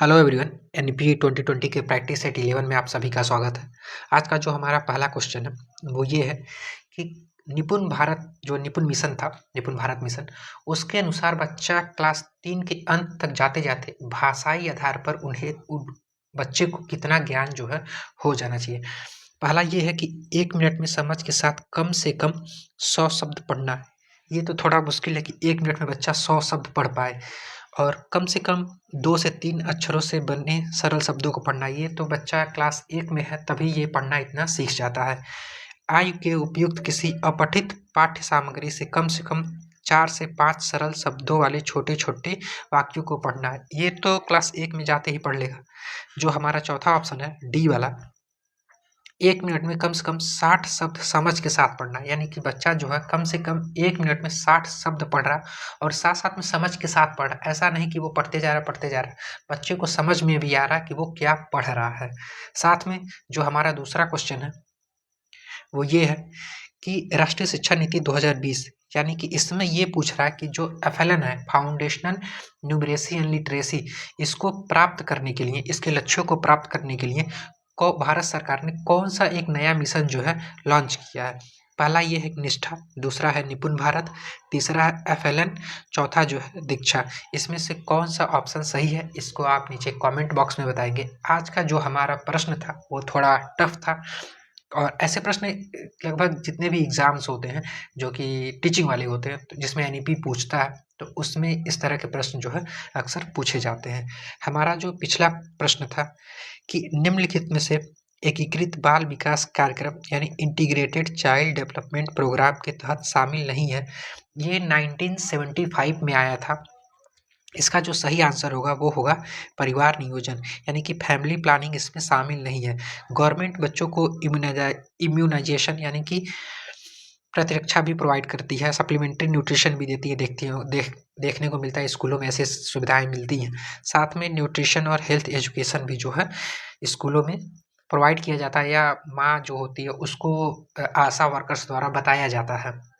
Hello everyone, NEP 2020 के practice set 11 में आप सभी का स्वागत है। आज का जो हमारा पहला क्वेश्चन है वो ये है कि निपुण मिशन था, निपुण भारत मिशन, उसके अनुसार बच्चा क्लास 3 के अंत तक जाते-जाते भाषाई आधार पर बच्चे को कितना ज्ञान जो है हो जाना चाहिए। पहला ये है कि 1 मिनट में समझ के साथ कम से कम 100 शब्द पढ़ना है। ये तो थोड़ा मुश्किल है कि 1 मिनट में बच्चा 100 शब्द पढ़ पाए और कम से कम 2 से 3 अक्षरों से बने सरल शब्दों को पढ़ना। ये तो बच्चा क्लास 1 में है तभी ये पढ़ना इतना सीख जाता है। आयु के उपयुक्त किसी अपठित पाठ्य सामग्री से कम 4 से 5 सरल शब्दों वाले छोटे-छोटे वाक्यों को पढ़ना है। ये तो क्लास 1 में जाते ही पढ़ लेगा। जो हमारा चौथा ऑप्शन है डी वाला, 1 मिनट में कम से कम 60 शब्द समझ के साथ पढ़ना, यानी कि बच्चा जो है कम से कम 1 मिनट में 60 शब्द पढ़ रहा और साथ-साथ में समझ के साथ पढ़ रहा। ऐसा नहीं कि वो पढ़ते जा रहा, बच्चे को समझ में भी आ रहा है कि वो क्या पढ़ रहा है। साथ में जो हमारा दूसरा क्वेश्चन है, वो ये है कि राष्ट्रीय शिक्षा नीति 2020, यानी कि इसमें ये पूछ रहा है कि जो एफएलएन है, फाउंडेशनल न्यूमरेसी एंड लिटरेसी, इसको प्राप्त करने के लिए, इसके लक्ष्यों को प्राप्त करने के लिए भारत सरकार ने कौन सा एक नया मिशन जो है लॉन्च किया है। पहला ये है निष्ठा, दूसरा है निपुण भारत, तीसरा है एफएलएन, चौथा जो है दीक्षा। इसमें से कौन सा ऑप्शन सही है, इसको आप नीचे कमेंट बॉक्स में बताएंगे। आज का जो हमारा प्रश्न था वो थोड़ा टफ था और ऐसे प्रश्न लगभग जितने भी एग्जाम्स होते हैं जो कि टीचिंग वाले होते हैं, तो जिसमें एनईपी पूछता है, तो उसमें इस तरह के प्रश्न जो है अक्सर पूछे जाते हैं। हमारा जो पिछला प्रश्न था कि निम्नलिखित में से एकीकृत बाल विकास कार्यक्रम यानी इंटीग्रेटेड चाइल्ड डेवलपमेंट प्रोग्राम के तहत शामिल नहीं है, ये 1975 में आया था। इसका जो सही आंसर होगा वो होगा परिवार नियोजन, यानी कि फैमिली प्लानिंग इसमें शामिल नहीं है। गवर्नमेंट बच्चों को इम्यूनाइजेशन यानी कि प्रतिरक्षा भी प्रोवाइड करती है, सप्लीमेंट्री न्यूट्रिशन भी देती है, देखने को मिलता है स्कूलों में ऐसी सुविधाएं मिलती हैं। साथ में न्यूट्रिशन और हेल्थ एजुकेशन भी जो है स्कूलों में प्रोवाइड किया जाता है, या माँ जो होती है उसको आशा वर्कर्स द्वारा बताया जाता है।